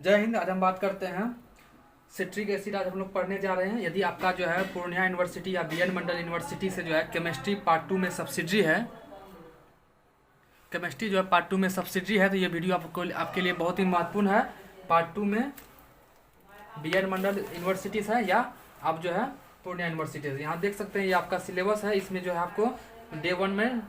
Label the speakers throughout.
Speaker 1: जय हिंद। आज हम बात करते हैं सिट्रिक एसिड। आज हम लोग पढ़ने जा रहे हैं। यदि आपका जो है पूर्णिया यूनिवर्सिटी या बीएन मंडल यूनिवर्सिटी से जो है केमिस्ट्री पार्ट 2 में सब्सिडी है, केमिस्ट्री जो है पार्ट 2 में सब्सिडी है, तो ये वीडियो आपके लिए बहुत ही महत्वपूर्ण है। पार्ट 2 में बीएन मंडल यूनिवर्सिटी से है या आप जो है पूर्णिया यूनिवर्सिटी से। यहाँ देख सकते हैं ये आपका सिलेबस है। इसमें जो है आपको डे 1 में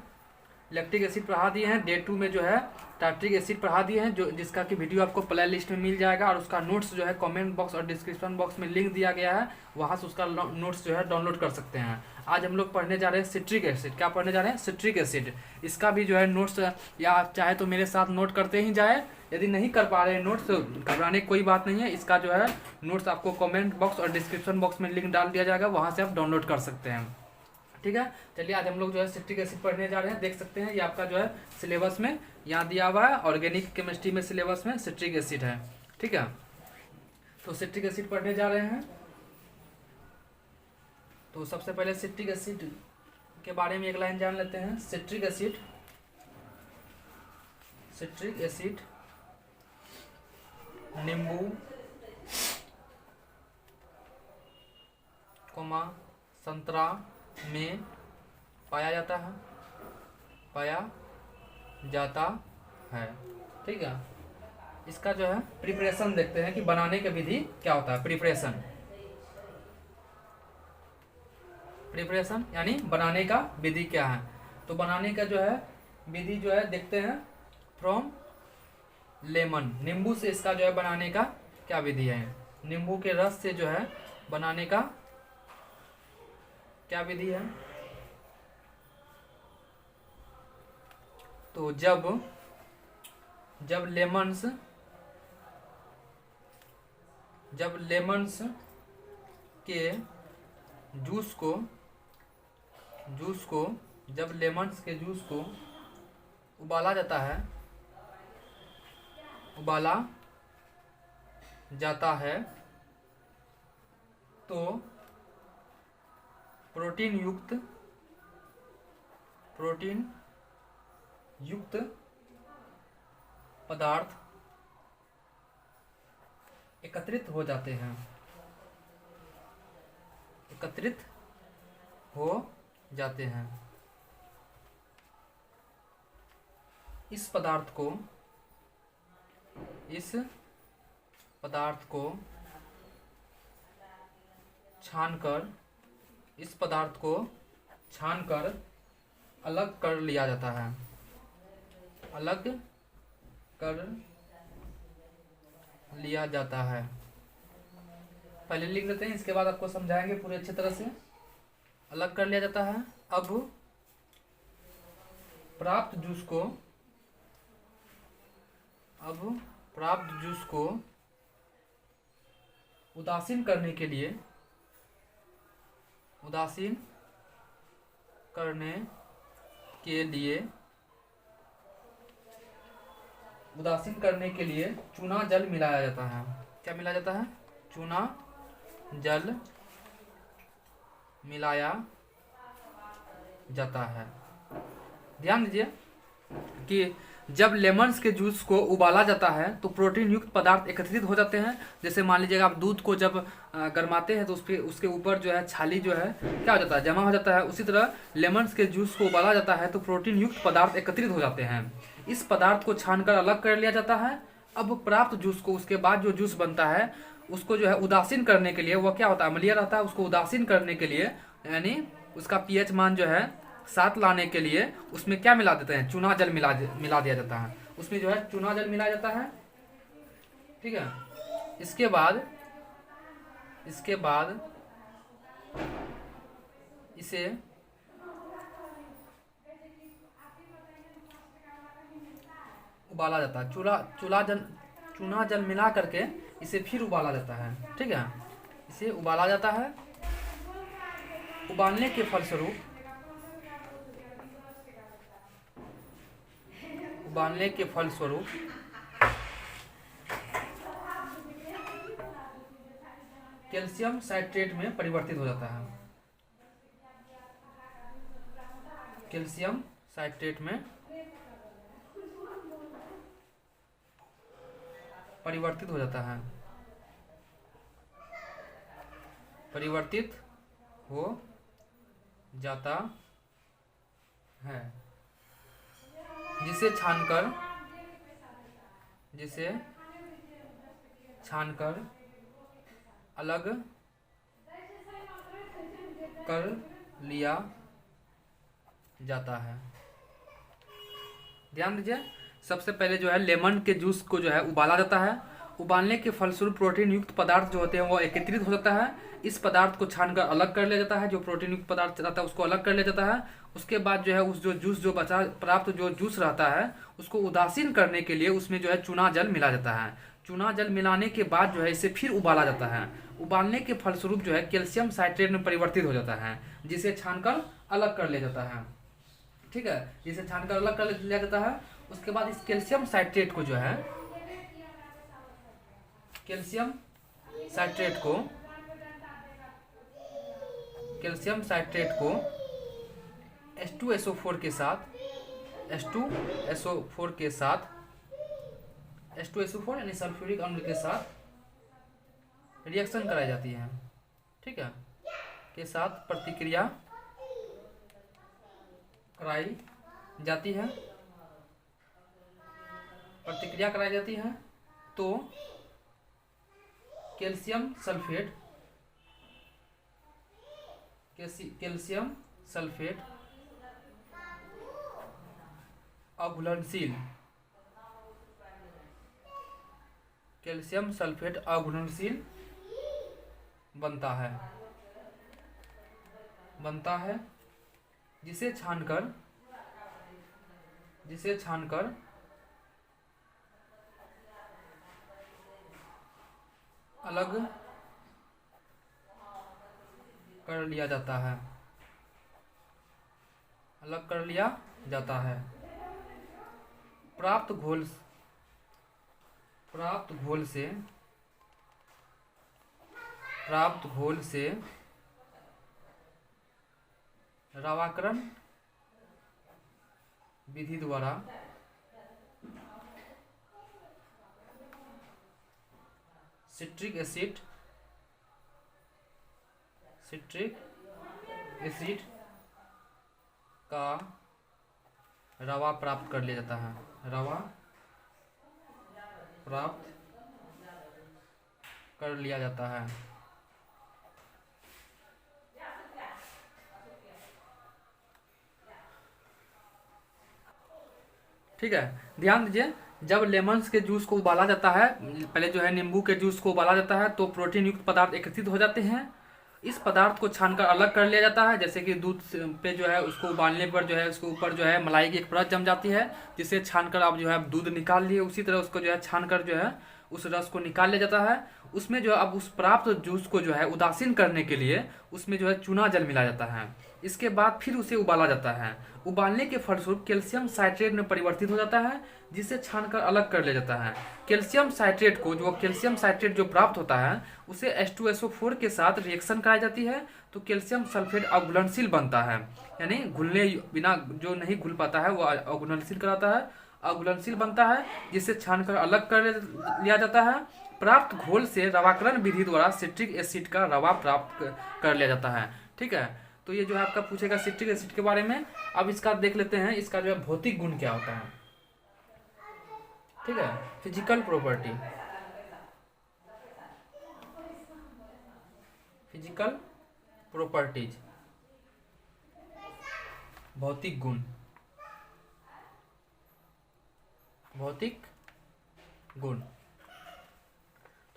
Speaker 1: लैक्टिक एसिड पढ़ा दिए हैं, डे 2 में जो है टार्ट्रिक एसिड पढ़ा दिए हैं, जो जिसका कि वीडियो आपको प्ले लिस्ट में मिल जाएगा और उसका नोट्स जो है कमेंट बॉक्स और डिस्क्रिप्शन बॉक्स में लिंक दिया गया है, वहाँ से उसका नोट्स जो है डाउनलोड कर सकते हैं। आज हम लोग पढ़ने जा रहे हैं सिट्रिक एसिड। क्या पढ़ने जा रहे हैं? Citric acid. इसका भी जो है नोट्स, या आप चाहे तो मेरे साथ नोट करते ही जाए, यदि नहीं कर पा रहे हैं नोट्स तो घबराने की कोई बात नहीं है। इसका जो है नोट्स आपको कमेंट बॉक्स और डिस्क्रिप्शन बॉक्स में लिंक डाल दिया जाएगा, वहाँ से आप डाउनलोड कर सकते हैं। ठीक है, चलिए आज हम लोग जो है सिट्रिक एसिड पढ़ने जा रहे हैं। देख सकते हैं ये आपका जो है सिलेबस में यहाँ दिया हुआ है, ऑर्गेनिक केमिस्ट्री में सिलेबस में सिट्रिक एसिड है। ठीक है, तो सिट्रिक एसिड पढ़ने जा रहे हैं। तो सबसे पहले सिट्रिक एसिड के बारे में एक लाइन जान लेते हैं। सिट्रिक एसिड, सिट्रिक एसिड नींबू कोमा संतरा में पाया जाता है, पाया जाता है। ठीक है, इसका जो है प्रिपरेशन देखते हैं कि बनाने की विधि क्या होता है। प्रिपरेशन, प्रिपरेशन यानी बनाने का विधि क्या है। तो बनाने का जो है विधि जो है देखते हैं फ्रॉम लेमन, नींबू से इसका जो है बनाने का क्या विधि है। नींबू के रस से जो है बनाने का क्या विधि है। तो जब लेमन्स के जूस को जब लेमन्स के जूस को उबाला जाता है तो प्रोटीन युक्त पदार्थ एकत्रित हो जाते हैं, एकत्रित हो जाते हैं। इस पदार्थ को छानकर अलग कर लिया जाता है, अलग कर लिया जाता है। पहले लिख लेते हैं, इसके बाद आपको समझाएंगे पूरे अच्छी तरह से। अलग कर लिया जाता है। अब प्राप्त जूस को उदासीन करने के लिए चूना जल मिलाया जाता है। क्या मिलाया जाता है? चूना जल मिलाया जाता है। ध्यान दीजिए कि जब लेमन्स के जूस को उबाला जाता है तो प्रोटीन युक्त पदार्थ एकत्रित हो जाते हैं। जैसे मान लीजिएगा आप दूध को जब गरमाते हैं तो उसके ऊपर जो है छाली जो है क्या हो जाता है, जमा हो जाता है। उसी तरह लेमन्स के जूस को उबाला जाता है तो प्रोटीन युक्त पदार्थ एकत्रित हो जाते हैं। इस पदार्थ को छानकर अलग कर लिया जाता है। अब प्राप्त जूस को, उसके बाद जो जूस बनता है उसको जो है उदासीन करने के लिए, वह क्या होता है, अम्लीय रहता है। उसको उदासीन करने के लिए यानी उसका पीएच मान जो है 7 लाने के लिए उसमें क्या मिला देते हैं? चूना जल मिला दिया जाता है। उसमें जो है चूना जल मिलाया जाता है। ठीक है, इसके बाद इसे उबाला जाता है। चूना जल मिला करके इसे फिर उबाला जाता है। ठीक है, इसे उबाला जाता है। उबालने के फलस्वरूप कैल्शियम साइट्रेट में परिवर्तित हो जाता है। कैल्शियम साइट्रेट में परिवर्तित हो जाता है, परिवर्तित हो जाता है, जिसे छानकर अलग कर लिया जाता है। ध्यान दीजिए, सबसे पहले जो है लेमन के जूस को जो है उबाला जाता है। उबालने के फलस्वरूप प्रोटीन युक्त पदार्थ जो होते हैं वो एकत्रित हो जाता है। इस पदार्थ को छानकर अलग कर लिया जाता है, जो प्रोटीन युक्त पदार्थ रहता है उसको अलग कर लिया जाता है। उसके बाद जो है उस जो जूस जो बचा प्राप्त जो जूस रहता है उसको उदासीन करने के लिए उसमें जो है चूना जल मिला जाता है। चूना जल मिलाने के बाद जो है इसे फिर उबाला जाता है। उबालने के फलस्वरूप जो है कैल्शियम साइट्रेट में परिवर्तित हो जाता है, जिसे छानकर अलग कर लिया जाता है। ठीक है, जिसे छानकर अलग कर लिया जाता है। उसके बाद इस कैल्शियम साइट्रेट को जो है कैल्शियम साइट्रेट को H2SO4 के साथ H2SO4 यानी सल्फ्यूरिक अम्ल के साथ रिएक्शन कराई जाती है। ठीक है, के साथ प्रतिक्रिया कराई जाती है, तो कैल्शियम सल्फेट अघुलनशील बनता है, जिसे छानकर अलग कर लिया जाता है। प्राप्त घोल से रवाकरण विधि द्वारा सिट्रिक एसिड का रवा प्राप्त कर लिया जाता है। ठीक है, ध्यान दीजिए, जब लेमन्स के जूस को उबाला जाता है, पहले जो है नींबू के जूस को उबाला जाता है तो प्रोटीन युक्त पदार्थ एकत्रित हो जाते हैं। इस पदार्थ को छानकर अलग कर लिया जाता है। जैसे कि दूध पे जो है उसको उबालने पर जो है उसके ऊपर जो है मलाई की एक परत जम जाती है, जिसे छानकर आप जो है दूध निकाल लिए, उसी तरह उसको जो है छानकर जो है उस रस को निकाल लिया जाता है। उसमें जो है अब उस प्राप्त जूस को जो है उदासीन करने के लिए उसमें जो है चूना जल मिला जाता है। इसके बाद फिर उसे उबाला जाता है। उबालने के फलस्वरूप कैल्शियम साइट्रेट में परिवर्तित हो जाता है, जिसे छानकर अलग कर लिया जाता है। कैल्शियम साइट्रेट जो प्राप्त होता है उसे H2SO4 के साथ रिएक्शन कराई जाती है, तो कैल्शियम सल्फेट अघुलनशील बनता है, यानी घुलने बिना जो नहीं घुल पाता है वो अघुलनशील बनता है, जिसे छानकर अलग कर लिया जाता है। प्राप्त घोल से रवाकरण विधि द्वारा सिट्रिक एसिड का रवा प्राप्त कर लिया जाता है। ठीक है, तो ये जो है आपका पूछेगा सिट्रिक एसिड के बारे में। अब इसका देख लेते हैं, इसका जो है भौतिक गुण क्या होता है। ठीक है, फिजिकल प्रॉपर्टीज, भौतिक गुण।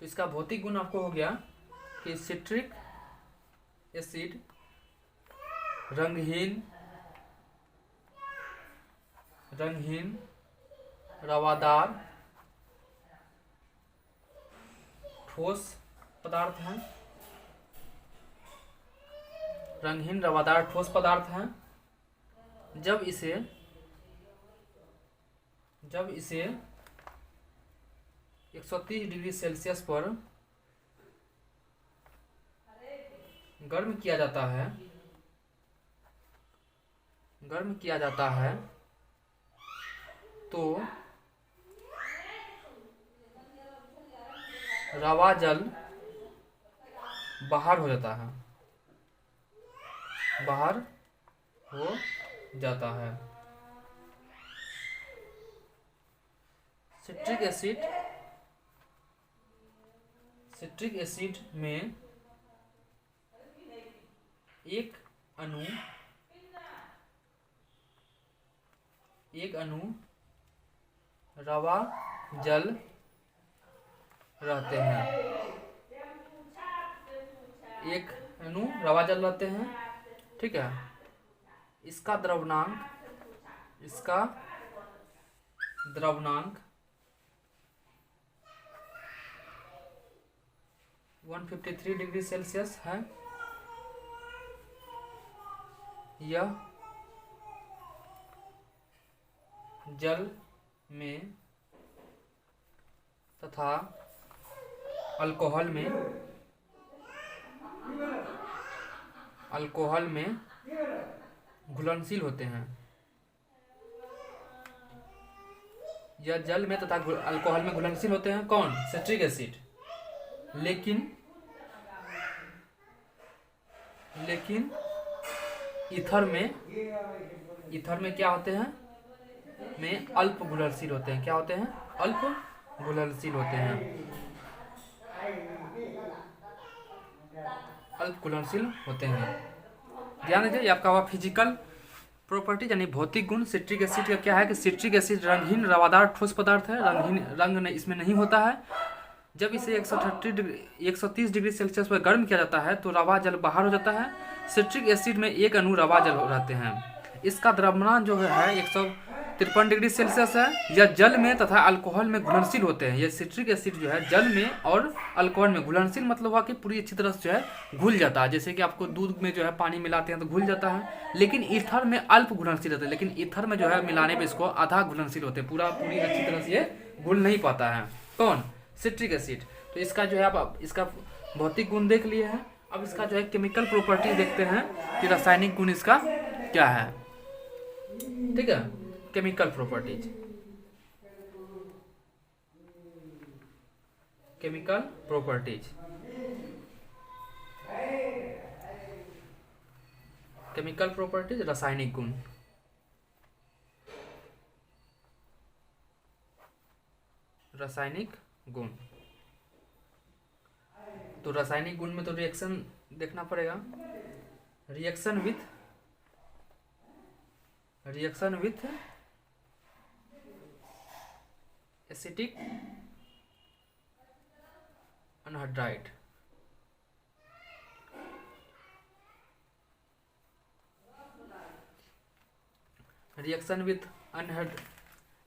Speaker 1: तो इसका भौतिक गुण आपको हो गया कि सिट्रिक एसिड रंगहीन, रवादार, ठोस पदार्थ है। रंगहीन रवादार ठोस पदार्थ है। जब इसे 130 डिग्री सेल्सियस पर गर्म किया जाता है तो रवा जल बाहर हो जाता है, बाहर हो जाता है। सिट्रिक एसिड में एक अणु रवा जल रहते हैं, एक अणु रवा जल रहते हैं, ठीक है। इसका द्रव्यनांक 153 डिग्री सेल्सियस है। यह जल में तथा अल्कोहल में घुलनशील होते हैं। यह जल में तथा अल्कोहल में घुलनशील होते हैं। कौन? Citric acid. लेकिन ईथर में क्या होते हैं? में अल्प घुलनशील होते हैं। क्या होते हैं? अल्प घुलनशील होते हैं, अल्प घुलनशील होते हैं। ध्यान दीजिए, ये आपका हुआ फिजिकल प्रॉपर्टी यानी भौतिक गुण। सिट्रिक एसिड का क्या है कि सिट्रिक एसिड रंगहीन रवादार ठोस पदार्थ है, रंग इसमें नहीं होता है। जब इसे 130 डिग्री सेल्सियस पर गर्म किया जाता है तो रवा जल बाहर हो जाता है। सिट्रिक एसिड में एक अणु रवा जल रहते हैं। इसका द्रव्यमान जो है 153 डिग्री सेल्सियस है। यह जल में तथा अल्कोहल में घुलनशील होते हैं। यह सिट्रिक एसिड जो है जल में और अल्कोहल में घुलनशील मतलब हुआ कि पूरी अच्छी तरह से जो है घुल जाता है। जैसे कि आपको दूध में जो है पानी मिलाते हैं तो घुल जाता है, लेकिन ईथर में अल्प घुलनशील होता है। लेकिन ईथर में जो है मिलाने पर इसको आधा घुलनशील होते हैं, पूरी अच्छी तरह से ये घुल नहीं पाता है। कौन? Citric acid. तो इसका जो है आप इसका भौतिक गुण देख लिए हैं। अब इसका जो है केमिकल प्रॉपर्टी देखते हैं कि रासायनिक गुण इसका क्या है। ठीक है, केमिकल प्रॉपर्टीज। रासायनिक गुण। तो रासायनिक गुण में तो रिएक्शन देखना पड़ेगा। Reaction with acetic anhydride. Reaction with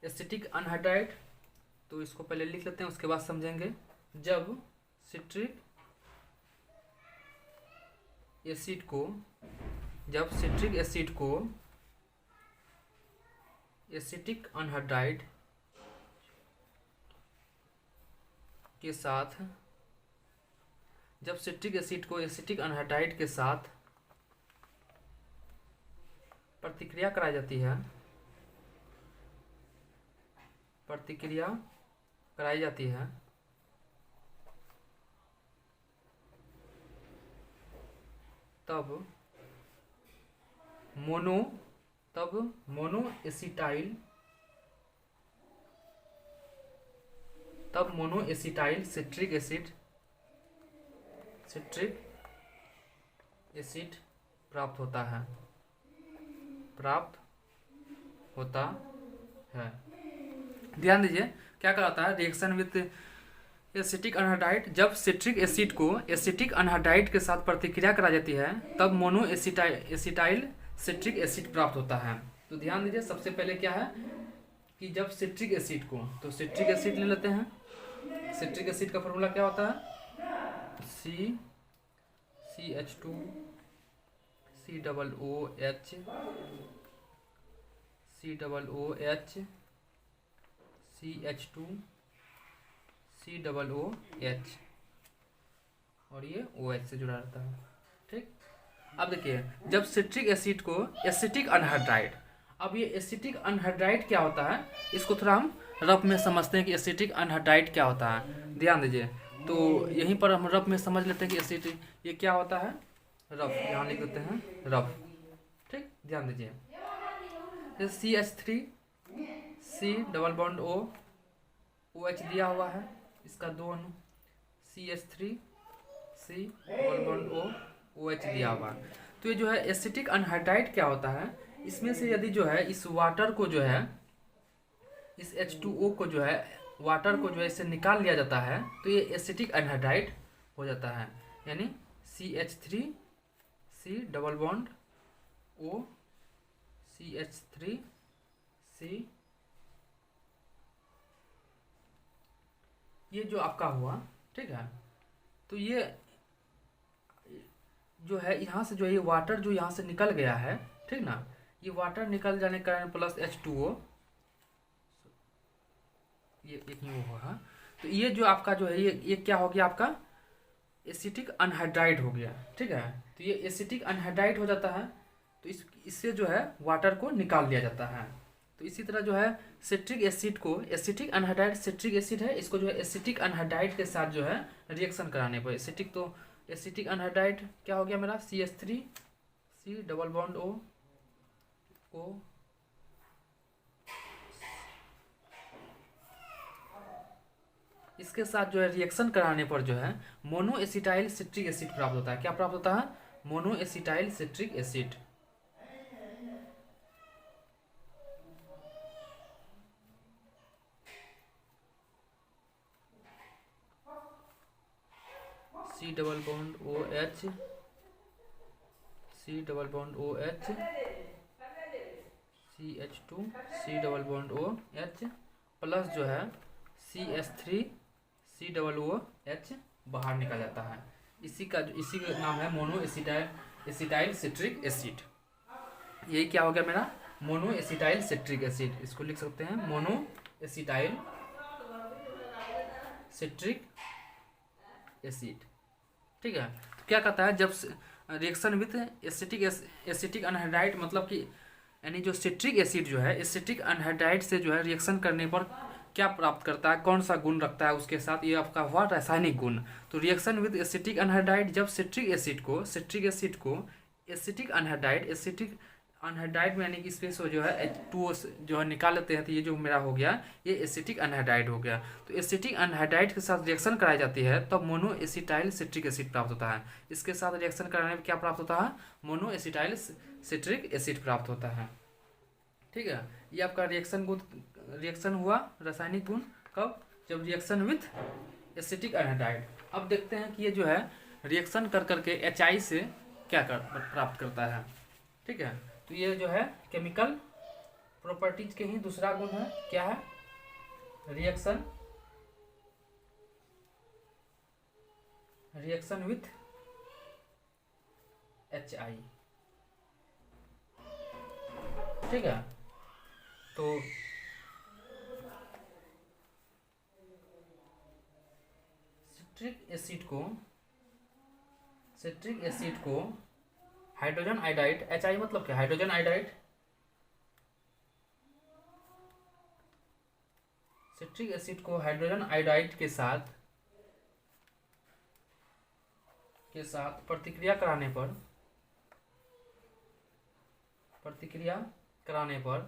Speaker 1: acetic anhydride, तो इसको पहले लिख लेते हैं, उसके बाद समझेंगे। जब सिट्रिक एसिड को एसिटिक अनहाइड्राइड के साथ प्रतिक्रिया कराई जाती है, तब मोनो एसिटाइल सिट्रिक एसिड प्राप्त होता है। ध्यान दीजिए, क्या कराता है? Reaction with acetic anhydride. जब सिट्रिक एसिड को एसिटिक अनहाइड्राइड के साथ प्रतिक्रिया कराई जाती है तब मोनो एसिटाइल सिट्रिक एसिड प्राप्त होता है। तो ध्यान दीजिए, सबसे पहले क्या है कि जब सिट्रिक एसिड को, तो सिट्रिक एसिड ले लेते हैं। सिट्रिक एसिड का फॉर्मूला क्या होता है? CH2 COOH CH2 COOH और ये OH से जुड़ा रहता है। ठीक, अब देखिए, जब सिट्रिक एसिड को एसिटिक अनहाइड्राइड, अब ये एसिटिक अनहाइड्राइड क्या होता है इसको थोड़ा हम रफ में समझते हैं कि एसिटिक अनहाइड्राइड क्या होता है। ध्यान दीजिए, तो यहीं पर हम रफ में समझ लेते हैं कि एसिड ये क्या होता है, रफ, यहाँ लिख देते हैं रफ। ठीक, ध्यान दीजिए, जैसे CH3 C double bond OH दिया हुआ है, इसका 2 अणु, CH3 C double bond OH दिया हुआ है। तो ये जो है एसिटिक अनहाइड्राइड क्या होता है, इसमें से यदि जो है इस वाटर को जो है, इस H2O को जो है, वाटर को जो है इससे निकाल लिया जाता है, तो ये एसिटिक अनहाइड्राइड हो जाता है। यानी CH3 C double bond O CH3 C, ये जो आपका हुआ, ठीक है। तो ये जो है यहाँ से जो ये वाटर जो यहाँ से निकल गया है, ठीक ना, ये वाटर निकल जाने के कारण प्लस H2O, ये एक ही वो होगा, तो ये जो आपका जो है ये क्या हो गया, आपका एसिटिक अनहाइड्राइड हो गया। ठीक है, तो ये एसिटिक अनहाइड्राइड हो जाता है, तो इससे जो है वाटर को निकाल लिया जाता है। तो इसी तरह जो है सिट्रिक एसिड को, एसिटिक अनहाइड्राइड सिट्रिक एसिड है, इसको जो है एसिटिक अनहाइड्राइड के साथ जो है रिएक्शन कराने पर एसिटिक, तो एसिटिक अनहाइड्राइड क्या हो गया मेरा, CH3 C double bond O इसके साथ जो है रिएक्शन कराने पर जो है मोनो एसिटाइल सिट्रिक एसिड प्राप्त होता है। क्या प्राप्त होता है, mono acetyl citric acid. C double bond OH C double bond OH CH2 C double bond OH plus जो है CH3 C डबल OH बाहर निकल जाता है। इसी का नाम है मोनो एसिटाइल सिट्रिक एसिड। यही क्या हो गया मेरा, मोनो एसिटाइल सिट्रिक एसिड। इसको लिख सकते हैं मोनो एसिटाइल सिट्रिक एसिड। ठीक है, तो क्या कहता है, जब रिएक्शन विथ एसिटिक अनहाइड्राइड, मतलब कि यानी जो सिट्रिक एसिड जो है एसिटिक अनहाइड्राइड से जो है रिएक्शन करने पर क्या प्राप्त करता है, कौन सा गुण रखता है उसके साथ, ये आपका हुआ रासायनिक गुण। तो रिएक्शन विद एसिटिक अनहाइड्राइड, जब सिट्रिक एसिड को एसिटिक अनहाइड्राइड में यानी कि स्पेस जो है H2O जो है निकाल लेते हैं, तो ये जो मेरा हो गया ये एसिटिक अनहाइड्राइड हो गया। तो एसिटिक अनहाइड्राइड के साथ रिएक्शन कराई जाती है तब मोनो एसिटाइल सिट्रिक एसिड प्राप्त होता है। इसके साथ रिएक्शन कराने में क्या प्राप्त होता है, मोनो एसिटाइल सिट्रिक एसिड प्राप्त होता है। ठीक है, ये आपका रिएक्शन हुआ रासायनिक गुण कब, जब रिएक्शन विथ एसिटिक अनहाइड्राइड। अब देखते हैं कि ये जो है रिएक्शन कर करके HI से क्या प्राप्त करता है। ठीक है, तो ये जो है केमिकल प्रॉपर्टीज के ही दूसरा गुण है, क्या है, रिएक्शन विथ HI। ठीक है, तो सिट्रिक एसिड को हाइड्रोजन आइडाइड, HI मतलब क्या, हाइड्रोजन आइडाइड, सिट्रिक एसिड को हाइड्रोजन आइडाइड के साथ प्रतिक्रिया कराने पर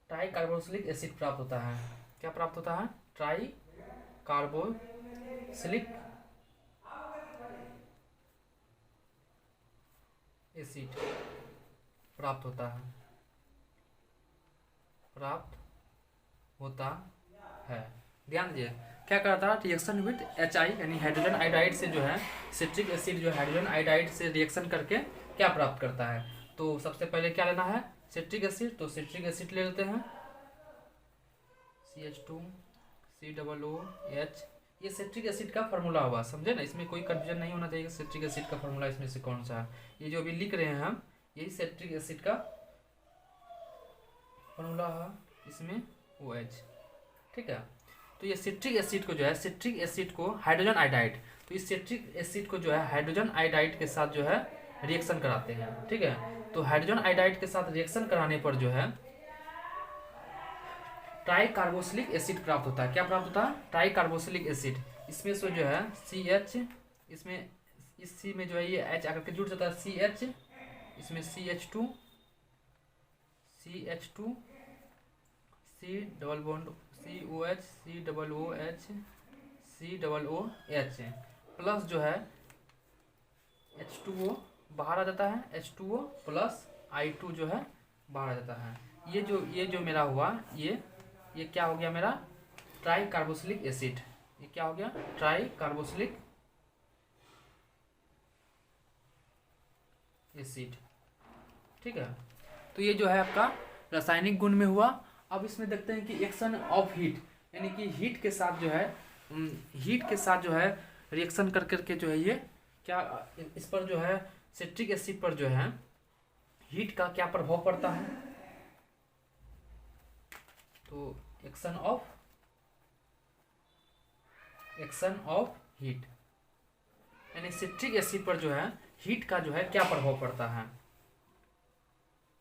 Speaker 1: ट्राई कार्बोक्सिलिक एसिड प्राप्त होता है। क्या प्राप्त होता है, ट्राई कार्बोक्सिलिक एसिड प्राप्त होता है। ध्यान दीजिए, क्या करता है, रिएक्शन विद HI यानी हाइड्रोजन आइडाइड से जो है सिट्रिक एसिड जो हाइड्रोजन आइडाइड से रिएक्शन करके क्या प्राप्त करता है। तो सबसे पहले क्या लेना है, सिट्रिक एसिड, तो सिट्रिक एसिड ले लेते हैं CH2 C डबल OH। ये सिट्रिक एसिड का फार्मूला हुआ, समझे ना, इसमें कोई कंफ्यूजन नहीं होना चाहिए सिट्रिक एसिड का फार्मूला इसमें से कौन सा है। ये जो अभी लिख रहे हैं हम, यही सिट्रिक एसिड का फार्मूला है, इसमें OH। ठीक है, तो ये सिट्रिक एसिड को जो है, सिट्रिक एसिड को हाइड्रोजन आइडाइड, तो इस सिट्रिक एसिड को जो है हाइड्रोजन आइडाइड के साथ जो है रिएक्शन कराते हैं। ठीक है, तो हाइड्रोजन आइडाइड के साथ रिएक्शन कराने पर जो है ट्राई कार्बोक्सिलिक एसिड प्राप्त होता है। क्या प्राप्त होता है? Try carboxylic acid. इसमें से जो है CH, इसमें इस C में जो है ये H आकर के जुड़ जाता है, CH, इसमें CH2, C double bond COH, COOH, COOH plus जो है H2O बाहर आ जाता है, H2O प्लस I2 जो है बाहर आ जाता है। ये जो मेरा हुआ ये क्या हो गया मेरा? Try carboxylic acid. ये क्या हो गया? Try carboxylic acid. ठीक है, तो ये जो है आपका रासायनिक गुण में हुआ। अब इसमें देखते हैं कि एक्शन ऑफ हीट, यानी कि हीट के साथ जो है रिएक्शन कर करके जो है ये क्या इस पर जो है सिट्रिक एसिड पर जो है हीट का क्या प्रभाव पड़ता है? तो एक्शन ऑफ हीट, यानी सिट्रिक एसिड पर जो है हीट का जो है क्या प्रभाव पड़ता है?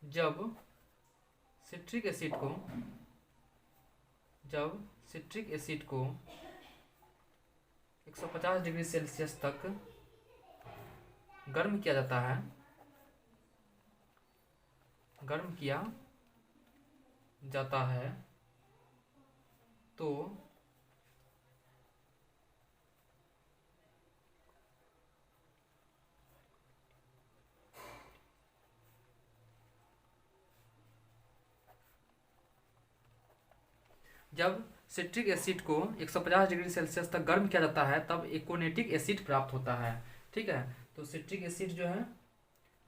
Speaker 1: जब सिट्रिक एसिड को 150 डिग्री सेल्सियस तक गर्म किया जाता है, तो जब सिट्रिक एसिड को 150 डिग्री सेल्सियस तक गर्म किया जाता है तब एकोनेटिक एसिड प्राप्त होता है। ठीक है, तो सिट्रिक एसिड जो है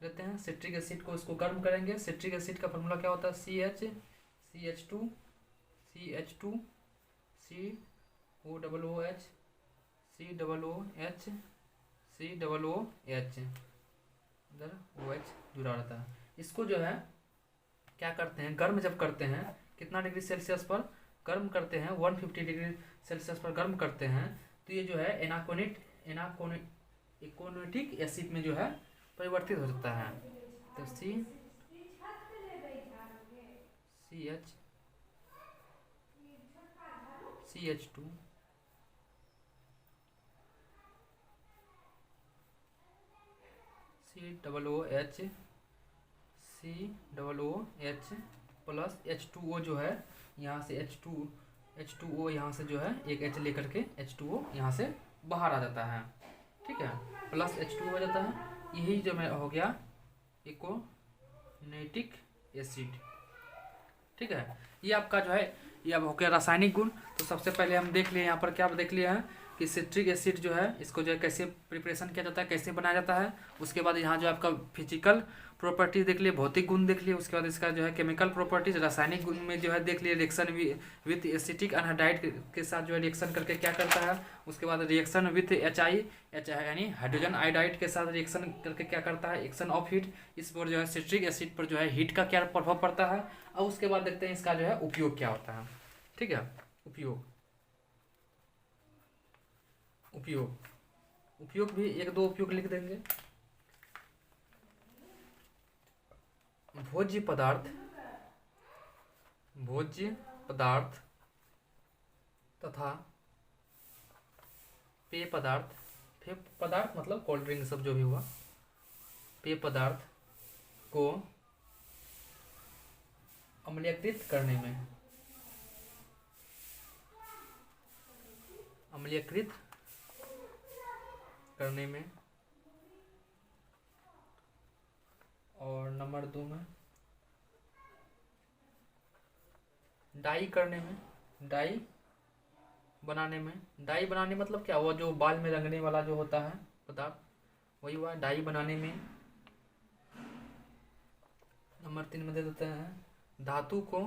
Speaker 1: लेते हैं, सिट्रिक एसिड को इसको गर्म करेंगे। सिट्रिक एसिड का फॉर्मूला क्या होता है? CH2, COOH, COOH, इधर OH जुड़ा रहता है। इसको जो है क्या करते हैं, गर्म जब करते हैं कितना डिग्री सेल्सियस पर गर्म करते हैं? 150 डिग्री सेल्सियस पर गर्म करते हैं, तो ये जो है एकोनेटिक एसिड में जो है परिवर्तित हो जाता है। तो CH2, COOH प्लस H2O जो है यहाँ से H2O यहाँ से जो है एक H लेकर के H2O यहाँ से बाहर आ जाता है। ठीक है, प्लस H2O हो जाता है। यही जो मैं हो गया एकोनेटिक एसिड। ठीक है, ये आपका जो है ये अब हो गया रासायनिक गुण। तो सबसे पहले हम देख लिए यहाँ पर क्या देख लिया है कि सिट्रिक एसिड जो है इसको जो है कैसे प्रिपरेशन किया जाता है, कैसे बनाया जाता है। उसके बाद यहाँ जो आपका फिजिकल प्रॉपर्टी देख लिए, भौतिक गुण देख लिए। उसके बाद इसका जो है केमिकल प्रॉपर्टीज, रासायनिक गुण में जो है देख लिए रिएक्शन विथ एसिटिक अनहाइड्राइड के साथ जो है रिएक्शन करके क्या करता है। उसके बाद रिएक्शन विथ HI यानी हाइड्रोजन आयोडाइड के साथ रिएक्शन करके क्या करता है, एक्शन ऑफ हीट। इस पर जो है सिट्रिक एसिड पर जो है हीट का क्या प्रभाव पड़ता है। और उसके बाद देखते हैं इसका जो है उपयोग क्या होता है। ठीक है, उपयोग भी एक दो उपयोग लिख देंगे। भोज्य पदार्थ तथा पेय पदार्थ मतलब कोल्ड ड्रिंक सब जो भी हुआ, पेय पदार्थ को अम्लीयकृत करने में और नंबर 2 में डाई बनाने मतलब क्या हुआ, जो बाल में रंगने वाला जो होता है पदार्थ वही हुआ डाई बनाने में। नंबर 3 में दे देते हैं धातु को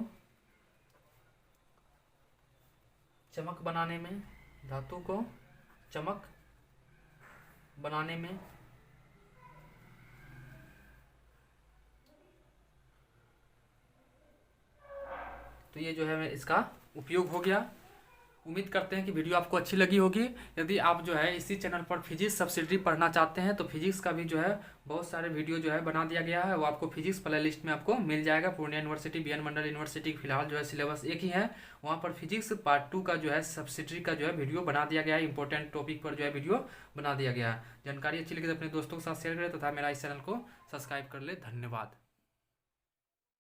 Speaker 1: चमक बनाने में। तो ये जो है इसका उपयोग हो गया। उम्मीद करते हैं कि वीडियो आपको अच्छी लगी होगी। यदि आप जो है इसी चैनल पर फिजिक्स सब्सिडरी पढ़ना चाहते हैं तो फिजिक्स का भी जो है बहुत सारे वीडियो जो है बना दिया गया है, वो आपको फिजिक्स प्ले लिस्ट में आपको मिल जाएगा। पूर्णिया यूनिवर्सिटी, बी एन मंडल यूनिवर्सिटी फिलहाल जो है सिलेबस एक ही है, वहाँ पर फिजिक्स पार्ट 2 का जो है सब्सिडरी का जो है वीडियो बना दिया गया है। इंपॉर्टेंट टॉपिक पर जो है वीडियो बना दिया गया है। जानकारी अच्छी लगी तो अपने दोस्तों के साथ शेयर करें तथा मेरा इस चैनल को सब्सक्राइब कर ले। धन्यवाद।